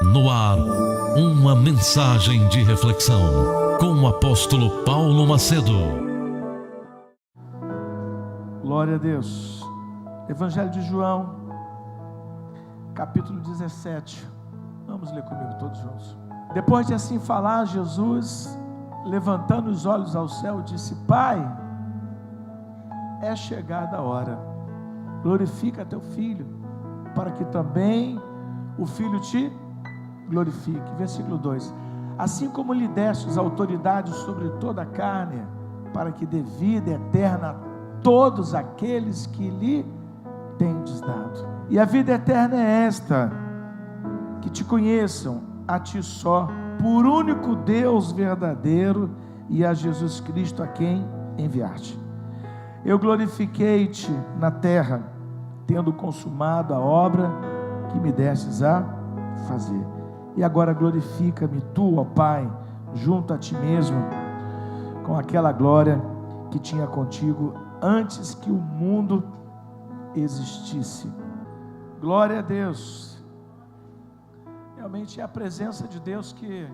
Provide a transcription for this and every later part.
No ar, uma mensagem de reflexão com o apóstolo Paulo Macedo. Glória a Deus. Evangelho de João, capítulo 17. Vamos ler comigo todos juntos. Depois de assim falar, Jesus, levantando os olhos ao céu, disse: Pai, é chegada a hora. Glorifica teu filho, para que também o filho te glorifique. Versículo 2: assim como lhe destes autoridade sobre toda a carne, para que dê vida eterna a todos aqueles que lhe tendes dado. E a vida eterna é esta: que te conheçam a ti só, por único Deus verdadeiro, e a Jesus Cristo a quem enviaste. Eu glorifiquei-te na terra, tendo consumado a obra que me destes a fazer. E agora glorifica-me tu, ó Pai, junto a ti mesmo, com aquela glória que tinha contigo antes que o mundo existisse. Glória a Deus. Realmente é a presença de Deus que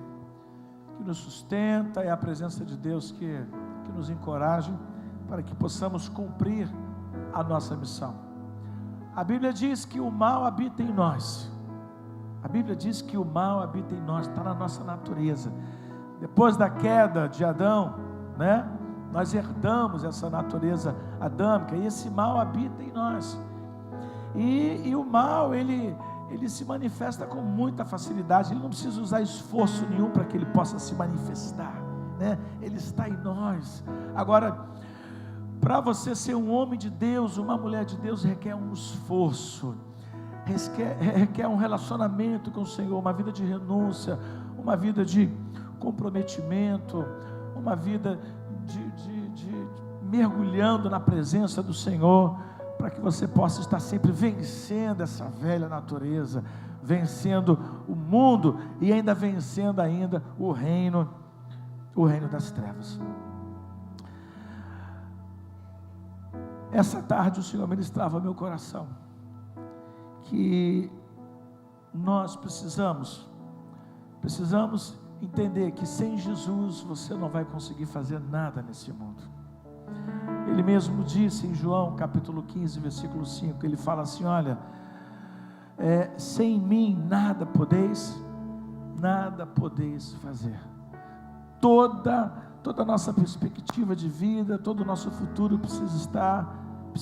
nos sustenta, é a presença de Deus que nos encoraja para que possamos cumprir a nossa missão. A Bíblia diz que o mal habita em nós. A Bíblia diz que o mal habita em nós, está na nossa natureza. Depois da queda de Adão, né, nós herdamos essa natureza adâmica, e esse mal habita em nós. E o mal, ele se manifesta com muita facilidade. Ele não precisa usar esforço nenhum para que ele possa se manifestar, né? Ele está em nós. Agora, para você ser um homem de Deus, uma mulher de Deus, requer um esforço, requer um relacionamento com o Senhor, uma vida de renúncia, uma vida de comprometimento, uma vida de mergulhando na presença do Senhor, para que você possa estar sempre vencendo essa velha natureza, vencendo o mundo e ainda vencendo ainda o reino das trevas. Essa tarde o Senhor ministrava meu coração que nós precisamos entender que sem Jesus você não vai conseguir fazer nada nesse mundo. Ele mesmo disse em João capítulo 15, versículo 5, ele fala assim: olha, sem mim nada podeis fazer. Toda a nossa perspectiva de vida, todo o nosso futuro precisa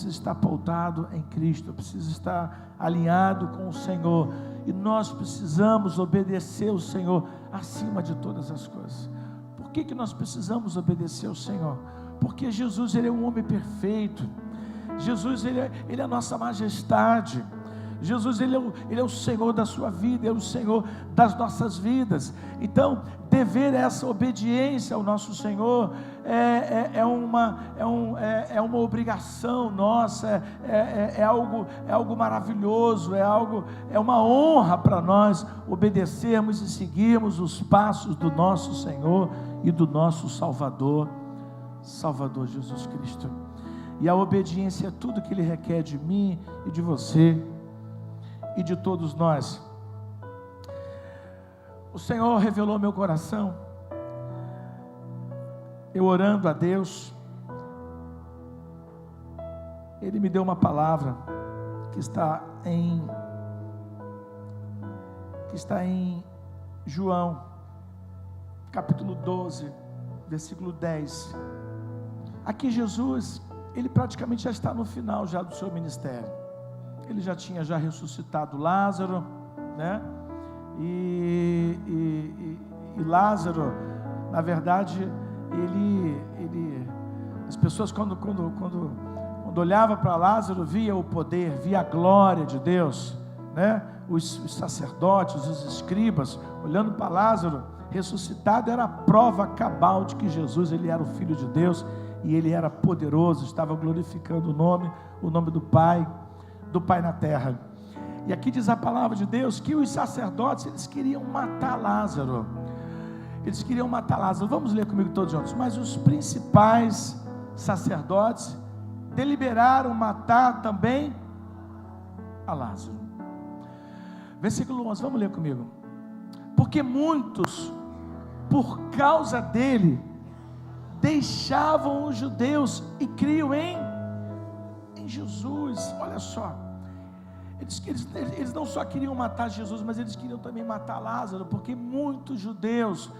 estar pautado em Cristo, precisa estar alinhado com o Senhor, e nós precisamos obedecer o Senhor acima de todas as coisas. Por que nós precisamos obedecer ao Senhor? Porque Jesus, ele é um homem perfeito. Jesus, ele é a nossa majestade. Jesus, ele é o Senhor da sua vida, ele é o Senhor das nossas vidas. Então, dever essa obediência ao nosso Senhor é uma obrigação nossa, é algo maravilhoso, é uma honra para nós obedecermos e seguirmos os passos do nosso Senhor e do nosso Salvador Jesus Cristo. E a obediência é tudo que Ele requer de mim e de você e de todos nós. O Senhor revelou meu coração, eu orando a Deus, Ele me deu uma palavra que está em João capítulo 12, versículo 10. Aqui Jesus, ele praticamente já está no final já do seu ministério. Ele já tinha ressuscitado Lázaro, né? E Lázaro, na verdade, as pessoas quando olhavam para Lázaro, via o poder, via a glória de Deus, né? Os sacerdotes, os escribas, olhando para Lázaro ressuscitado, era a prova cabal de que Jesus, ele era o Filho de Deus, e ele era poderoso, estava glorificando o nome do Pai na terra. E aqui diz a palavra de Deus que os sacerdotes, eles queriam matar Lázaro. Vamos ler comigo todos juntos. Mas os principais sacerdotes deliberaram matar também a Lázaro. Versículo 11, vamos ler comigo. porque muitos, por causa dele, deixavam os judeus e criam em Jesus. Olha só, eles não só queriam matar Jesus, mas eles queriam também matar Lázaro, porque muitos judeus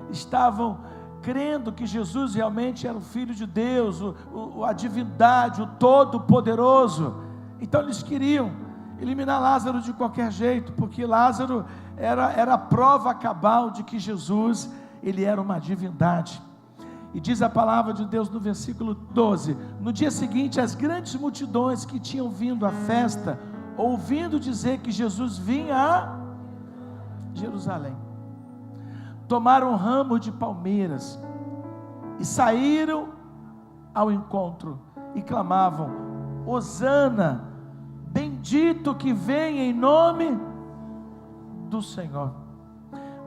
estavam crendo que Jesus realmente era o Filho de Deus, a divindade, o Todo-Poderoso. Então eles queriam eliminar Lázaro de qualquer jeito, porque Lázaro era a prova cabal de que Jesus, ele era uma divindade. E diz a palavra de Deus no versículo 12: no dia seguinte, as grandes multidões que tinham vindo à festa, ouvindo dizer que Jesus vinha a Jerusalém, tomaram um ramo de palmeiras e saíram ao encontro e clamavam: Hosana, bendito que vem em nome do Senhor,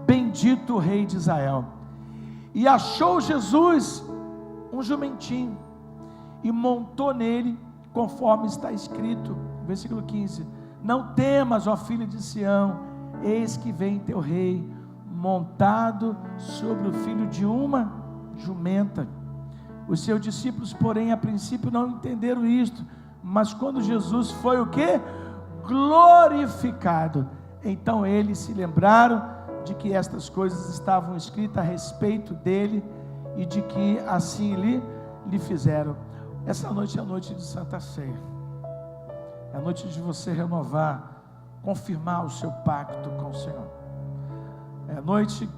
bendito o Rei de Israel. E achou Jesus um jumentinho e montou nele, conforme está escrito, versículo 15: não temas, ó filho de Sião, eis que vem teu rei, montado sobre o filho de uma jumenta. Os seus discípulos, porém, a princípio não entenderam isto, mas quando Jesus foi o quê? Glorificado, então eles se lembraram de que estas coisas estavam escritas a respeito dele e de que assim lhe fizeram. Essa noite é a noite de Santa Ceia, é a noite de você renovar, confirmar o seu pacto com o Senhor, é a noite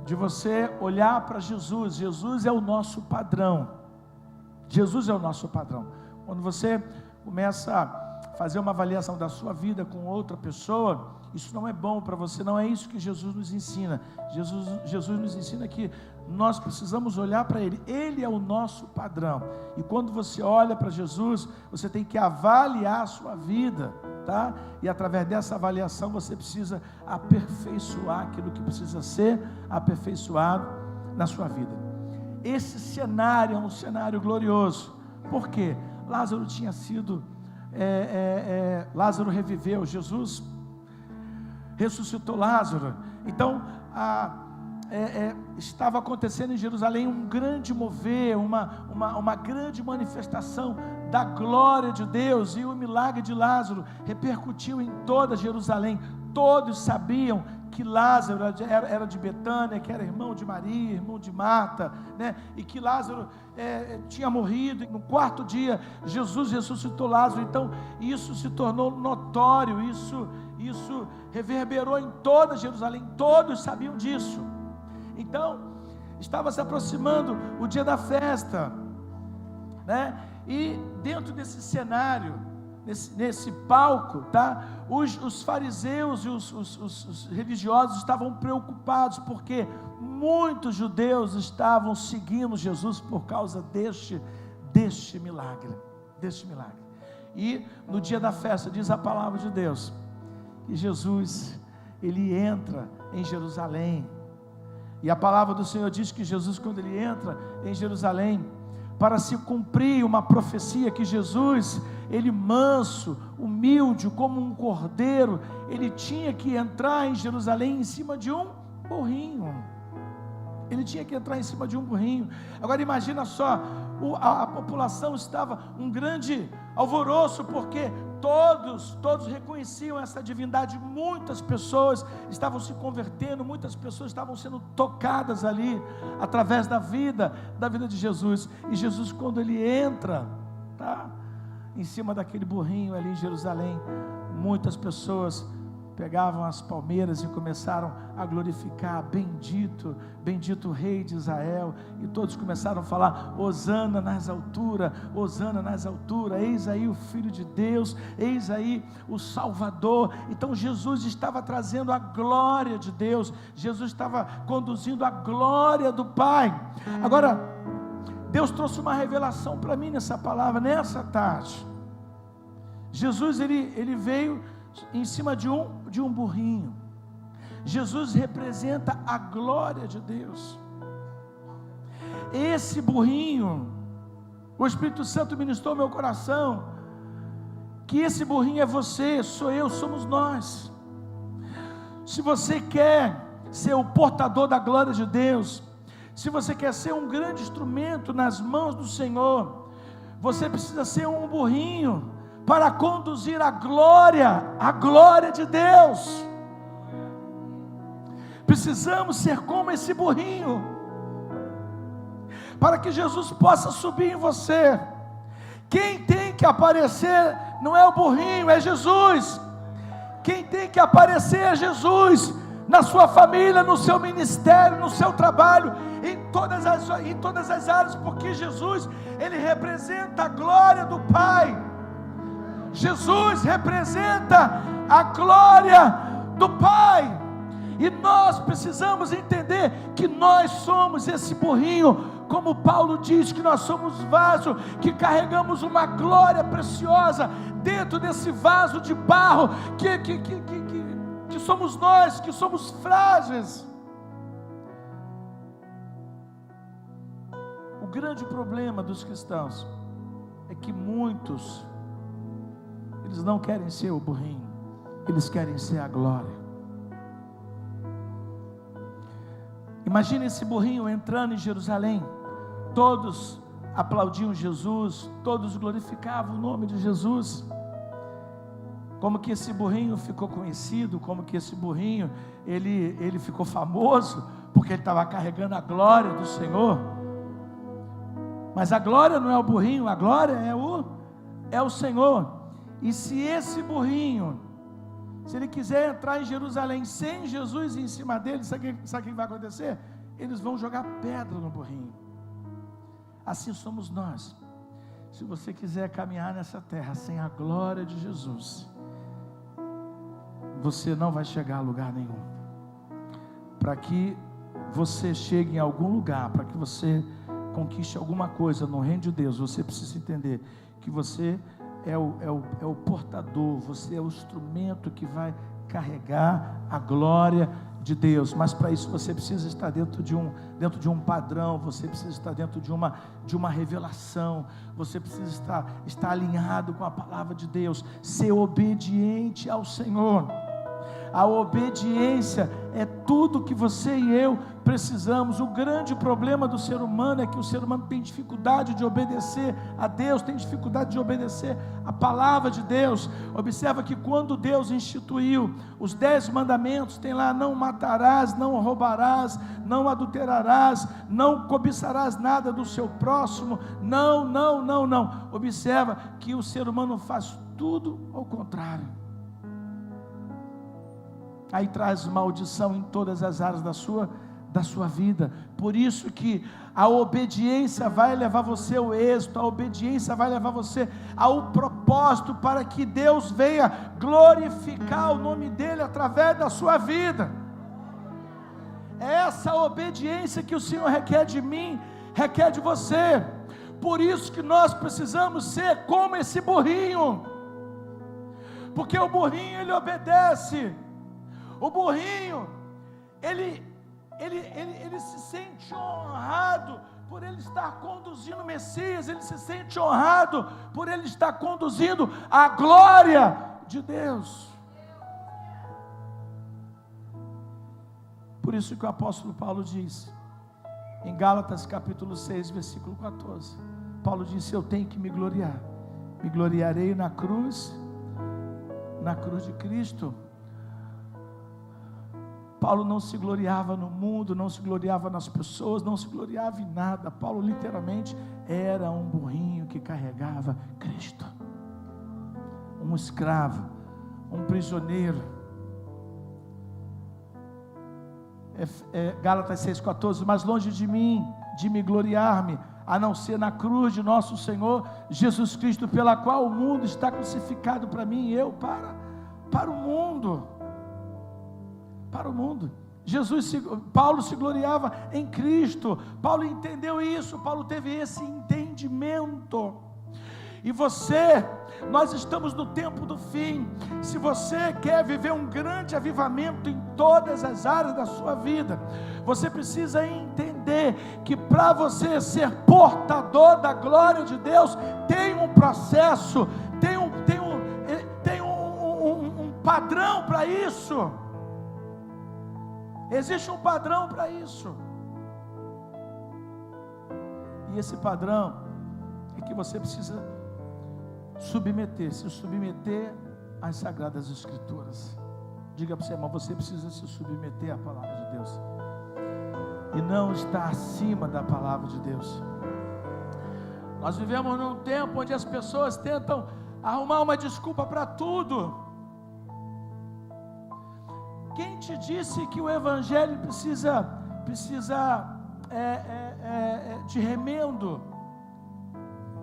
de você olhar para Jesus. Jesus é o nosso padrão, Jesus é o nosso padrão. Quando você começa a fazer uma avaliação da sua vida com outra pessoa, isso não é bom para você, não é isso que Jesus nos ensina. Jesus nos ensina que nós precisamos olhar para Ele, Ele é o nosso padrão, e quando você olha para Jesus, você tem que avaliar a sua vida, tá? E através dessa avaliação você precisa aperfeiçoar aquilo que precisa ser aperfeiçoado na sua vida. Esse cenário é um cenário glorioso, porque Lázaro tinha sido, Lázaro reviveu, Jesus ressuscitou Lázaro. Então estava acontecendo em Jerusalém um grande mover, uma grande manifestação da glória de Deus, e o milagre de Lázaro repercutiu em toda Jerusalém. Todos sabiam que Lázaro era de Betânia, que era irmão de Maria, irmão de Marta, né? E que Lázaro tinha morrido. No quarto dia Jesus ressuscitou Lázaro. Então isso se tornou notório, isso reverberou em toda Jerusalém, todos sabiam disso. Então estava se aproximando o dia da festa, né? E dentro desse cenário, nesse palco, tá? Os fariseus e os religiosos estavam preocupados, porque muitos judeus estavam seguindo Jesus por causa deste milagre. E no dia da festa, diz a palavra de Deus, que Jesus, ele entra em Jerusalém, e a palavra do Senhor diz que Jesus, quando ele entra em Jerusalém, para se cumprir uma profecia, que Jesus, ele manso, humilde, como um cordeiro, ele tinha que entrar em Jerusalém em cima de um burrinho. Ele tinha que entrar em cima de um burrinho. Agora imagina só, a população estava um grande alvoroço, porque todos reconheciam essa divindade. Muitas pessoas estavam se convertendo, muitas pessoas estavam sendo tocadas ali, através da vida de Jesus. E Jesus, quando ele entra, tá, em cima daquele burrinho ali em Jerusalém, muitas pessoas pegavam as palmeiras e começaram a glorificar: bendito, bendito o Rei de Israel. E todos começaram a falar: Hosana nas alturas, Hosana nas alturas, eis aí o Filho de Deus, eis aí o Salvador. Então Jesus estava trazendo a glória de Deus, Jesus estava conduzindo a glória do Pai. Agora, Deus trouxe uma revelação para mim nessa palavra, nessa tarde. Jesus, ele veio em cima de um burrinho. Jesus representa a glória de Deus. Esse burrinho, o Espírito Santo ministrou meu coração, que esse burrinho é você, sou eu, somos nós. Se você quer ser o portador da glória de Deus, se você quer ser um grande instrumento nas mãos do Senhor, você precisa ser um burrinho para conduzir a glória de Deus. Precisamos ser como esse burrinho, para que Jesus possa subir em você. Quem tem que aparecer não é o burrinho, é Jesus. Quem tem que aparecer é Jesus, na sua família, no seu ministério, no seu trabalho, em todas as áreas, porque Jesus, Ele representa a glória do Pai. Jesus representa a glória do Pai. E nós precisamos entender que nós somos esse burrinho, como Paulo diz, que nós somos vaso, que carregamos uma glória preciosa dentro desse vaso de barro, que somos nós, que somos frágeis. O grande problema dos cristãos é que muitos, eles não querem ser o burrinho, eles querem ser a glória. Imagine esse burrinho entrando em Jerusalém, todos aplaudiam Jesus, todos glorificavam o nome de Jesus. Como que esse burrinho ficou conhecido, como que esse burrinho, ele ficou famoso, porque ele estava carregando a glória do Senhor. Mas a glória não é o burrinho, a glória é o Senhor. E se esse burrinho, se ele quiser entrar em Jerusalém sem Jesus em cima dele, sabe o que vai acontecer? Eles vão jogar pedra no burrinho. Assim somos nós. Se você quiser caminhar nessa terra sem a glória de Jesus, você não vai chegar a lugar nenhum. Para que você chegue em algum lugar, para que você conquiste alguma coisa no reino de Deus, você precisa entender que você é o portador, você é o instrumento que vai carregar a glória de Deus. Mas para isso você precisa estar dentro de um padrão, você precisa estar dentro de uma revelação, você precisa estar alinhado com a palavra de Deus, ser obediente ao Senhor. A obediência é tudo que você e eu precisamos. O grande problema do ser humano é que o ser humano tem dificuldade de obedecer a Deus, tem dificuldade de obedecer a palavra de Deus. Observa que quando Deus instituiu os 10 mandamentos, tem lá: não matarás, não roubarás, não adulterarás, não cobiçarás nada do seu próximo, não. Observa que o ser humano faz tudo ao contrário. Aí traz maldição em todas as áreas da sua vida. Por isso que a obediência vai levar você ao êxito, a obediência vai levar você ao propósito, para que Deus venha glorificar o nome dEle através da sua vida. É essa obediência que o Senhor requer de mim, requer de você. Por isso que nós precisamos ser como esse burrinho, porque o burrinho, ele obedece. O burrinho, ele se sente honrado por ele estar conduzindo o Messias, ele se sente honrado por ele estar conduzindo a glória de Deus. Por isso que o apóstolo Paulo diz, em Gálatas capítulo 6, versículo 14, Paulo disse: eu tenho que me gloriarei na cruz de Cristo. Paulo não se gloriava no mundo, não se gloriava nas pessoas, não se gloriava em nada. Paulo literalmente era um burrinho que carregava Cristo, um escravo, um prisioneiro. Gálatas 6,14, mas longe de mim, de me gloriar-me, a não ser na cruz de nosso Senhor Jesus Cristo, pela qual o mundo está crucificado para mim, e eu para o mundo. Para o mundo. Paulo se gloriava em Cristo. Paulo entendeu isso, Paulo teve esse entendimento. E nós estamos no tempo do fim. Se você quer viver um grande avivamento em todas as áreas da sua vida, você precisa entender que para você ser portador da glória de Deus, tem um processo, tem um padrão para isso. Existe um padrão para isso. E esse padrão é que você precisa se submeter às Sagradas Escrituras. Diga para você, irmão, você precisa se submeter à palavra de Deus. E não estar acima da palavra de Deus. Nós vivemos num tempo onde as pessoas tentam arrumar uma desculpa para tudo. Quem te disse que o Evangelho precisa de remendo?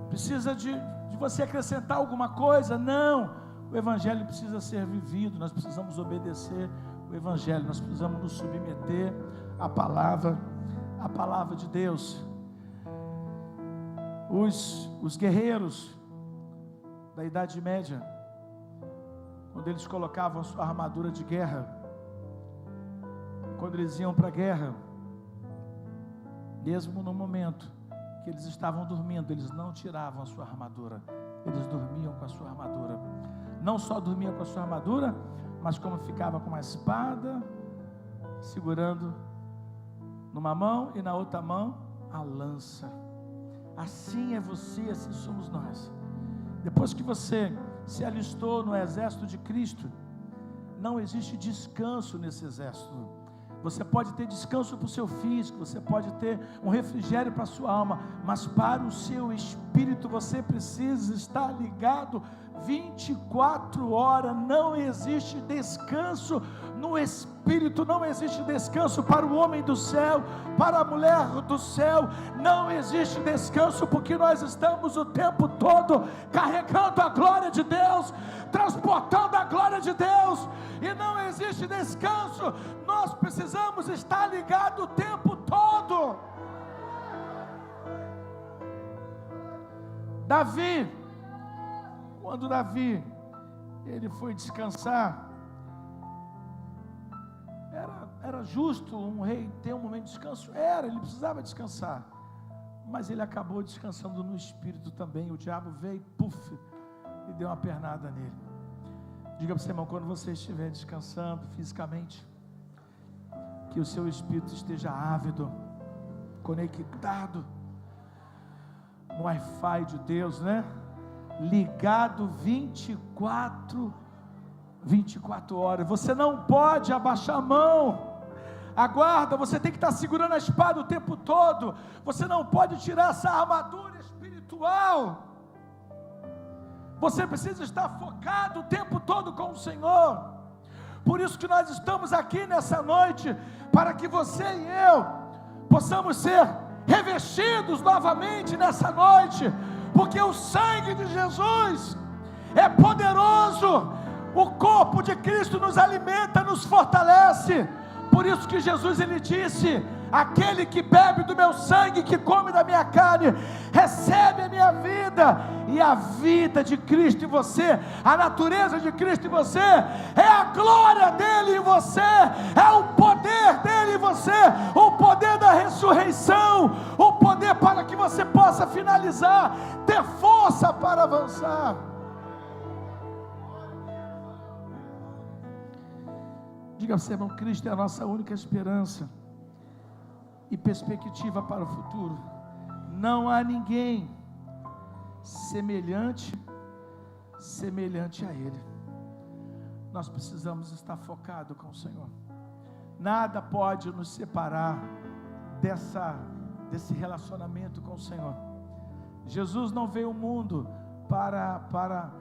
Precisa de você acrescentar alguma coisa? Não, o Evangelho precisa ser vivido. Nós precisamos obedecer o Evangelho, nós precisamos nos submeter à palavra de Deus. Os guerreiros da Idade Média, quando eles colocavam a sua armadura de guerra, quando eles iam para a guerra, mesmo no momento que eles estavam dormindo, eles não tiravam a sua armadura, eles dormiam com a sua armadura. Não só dormiam com a sua armadura, mas como ficava com uma espada, segurando numa mão e na outra mão a lança. Assim é você, assim somos nós. Depois que você se alistou no exército de Cristo, não existe descanso nesse exército. Você pode ter descanso para o seu físico, você pode ter um refrigério para a sua alma, mas para o seu espírito você precisa estar ligado 24 horas. Não existe descanso no espírito, não existe descanso para o homem do céu, para a mulher do céu. Não existe descanso, porque nós estamos o tempo todo carregando a glória de Deus, transportando a glória de Deus, e não existe descanso. Nós precisamos estar ligados o tempo todo. Quando Davi ele foi descansar, era justo um rei ter um momento de descanso? Ele precisava descansar, mas ele acabou descansando no espírito também. O diabo veio, e deu uma pernada nele. Diga para você, irmão, quando você estiver descansando fisicamente, que o seu espírito esteja ávido, conectado no Wi-Fi de Deus, né? Ligado 24 horas. Você não pode abaixar a mão. Aguarda, você tem que estar segurando a espada o tempo todo. Você não pode tirar essa armadura espiritual. Você precisa estar focado o tempo todo com o Senhor. Por isso que nós estamos aqui nessa noite, para que você e eu possamos ser revestidos novamente nessa noite, porque o sangue de Jesus é poderoso. O corpo de Cristo nos alimenta, nos fortalece. Por isso que Jesus ele disse: aquele que bebe do meu sangue, que come da minha carne, recebe a minha vida. E a vida de Cristo em você, a natureza de Cristo em você, é a glória dele em você, é o poder dele em você, o poder da ressurreição, o poder para que você possa finalizar, ter força para avançar. Diga a você, irmão, Cristo é a nossa única esperança e perspectiva para o futuro. Não há ninguém semelhante a Ele. Nós precisamos estar focados com o Senhor. Nada pode nos separar desse relacionamento com o Senhor. Jesus não veio ao mundo para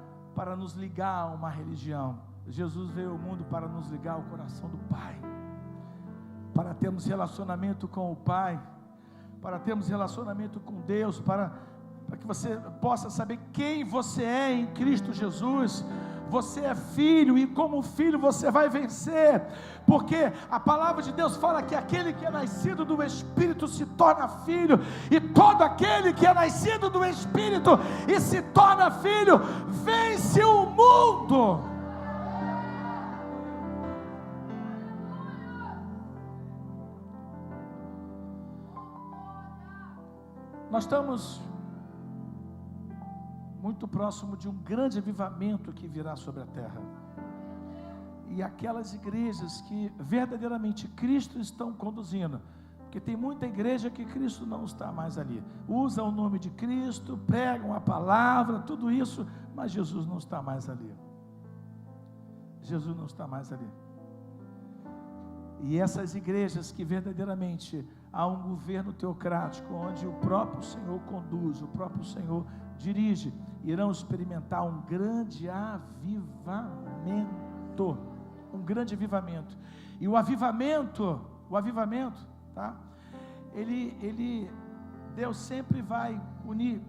nos ligar a uma religião. Jesus veio ao mundo para nos ligar ao coração do Pai, para termos relacionamento com o Pai, para termos relacionamento com Deus, para que você possa saber quem você é em Cristo Jesus. Você é filho, e como filho você vai vencer, porque a palavra de Deus fala que aquele que é nascido do Espírito se torna filho, e todo aquele que é nascido do Espírito e se torna filho, vence o mundo. Nós estamos muito próximo de um grande avivamento que virá sobre a terra. e aquelas igrejas que verdadeiramente Cristo estão conduzindo. Porque tem muita igreja que Cristo não está mais ali. Usa o nome de Cristo, pregam a palavra, tudo isso, mas Jesus não está mais ali. Jesus não está mais ali. E essas igrejas que verdadeiramente há um governo teocrático, onde o próprio Senhor conduz, o próprio Senhor dirige, irão experimentar um grande avivamento. Um grande avivamento. E o avivamento, tá? Deus sempre vai unir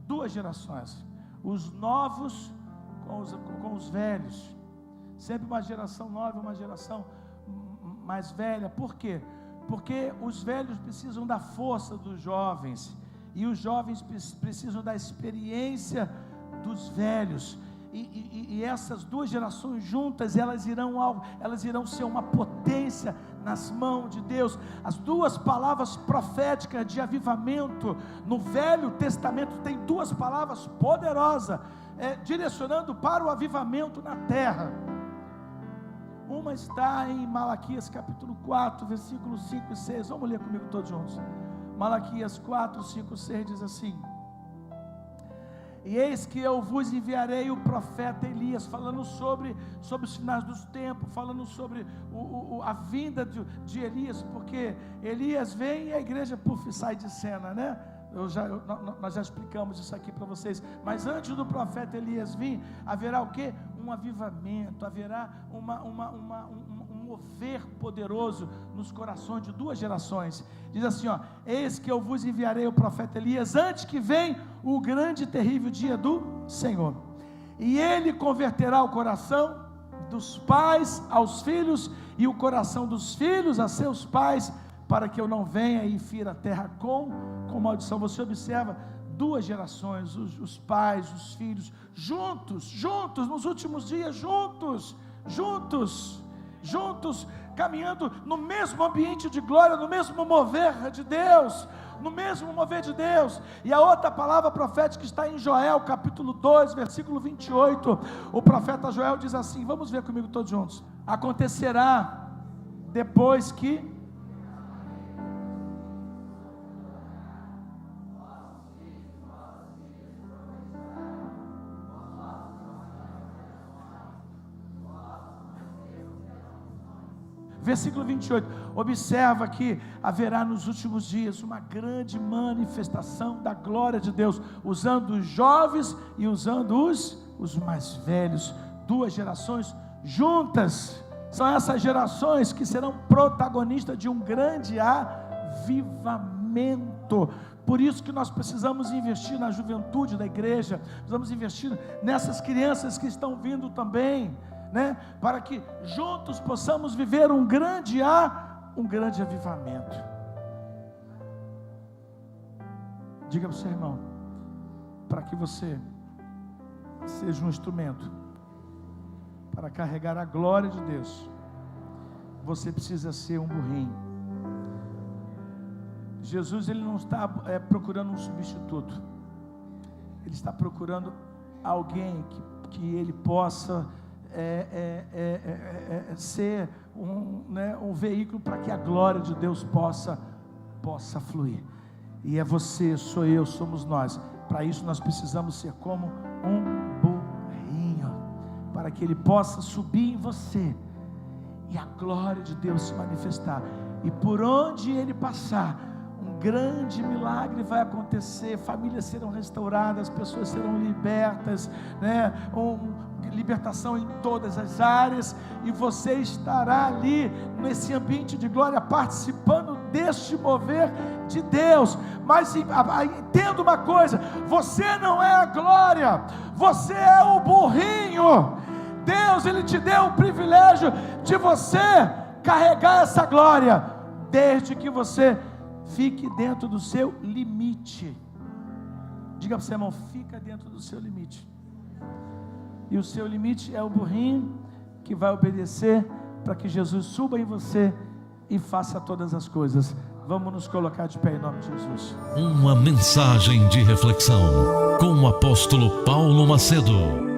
duas gerações, os novos com os velhos, sempre uma geração nova e uma geração mais velha. Por quê? Porque os velhos precisam da força dos jovens, e os jovens precisam da experiência dos velhos. E essas duas gerações juntas, elas irão ser uma potência nas mãos de Deus. As duas palavras proféticas de avivamento no Velho Testamento tem duas palavras poderosas, direcionando para o avivamento na terra. Uma está em Malaquias capítulo 4, versículos 5 e 6. Vamos ler comigo todos juntos. Malaquias 4, 5 e 6 diz assim: e eis que eu vos enviarei o profeta Elias, falando sobre os finais dos tempos, falando sobre a vinda de Elias, porque Elias vem e a igreja sai de cena, né? Nós já explicamos isso aqui para vocês. Mas antes do profeta Elias vir, haverá o quê? Um avivamento, haverá um mover poderoso nos corações de duas gerações. Diz assim, eis que eu vos enviarei o profeta Elias, antes que venha o grande e terrível dia do Senhor, e ele converterá o coração dos pais aos filhos, e o coração dos filhos a seus pais, para que eu não venha e fira a terra com maldição. Você observa duas gerações, os pais, os filhos, juntos, nos últimos dias, juntos, caminhando no mesmo ambiente de glória, no mesmo mover de Deus, e a outra palavra profética está em Joel, capítulo 2, versículo 28, o profeta Joel diz assim, vamos ver comigo todos juntos: acontecerá depois que versículo 28, observa que haverá nos últimos dias uma grande manifestação da glória de Deus, usando os jovens e usando os mais velhos, duas gerações juntas. São essas gerações que serão protagonistas de um grande avivamento. Por isso que nós precisamos investir na juventude da igreja, precisamos investir nessas crianças que estão vindo também, né? Para que juntos possamos viver um grande avivamento. Diga para o seu irmão, para que você seja um instrumento para carregar a glória de Deus, você precisa ser um burrinho. Jesus, ele não está procurando um substituto, ele está procurando alguém que ele possa ser um veículo para que a glória de Deus possa fluir. E é você, sou eu, somos nós. Para isso nós precisamos ser como um burrinho, para que ele possa subir em você e a glória de Deus se manifestar, e por onde ele passar, um grande milagre vai acontecer, famílias serão restauradas, pessoas serão libertas, né? Libertação em todas as áreas, e você estará ali nesse ambiente de glória, participando deste mover de Deus. Mas entenda uma coisa: você não é a glória, você é o burrinho. Deus, ele te deu o privilégio de você carregar essa glória, desde que você fique dentro do seu limite. Diga para o seu irmão, fica dentro do seu limite. E o seu limite é o burrinho que vai obedecer para que Jesus suba em você e faça todas as coisas. Vamos nos colocar de pé em nome de Jesus. Uma mensagem de reflexão com o apóstolo Paulo Macedo.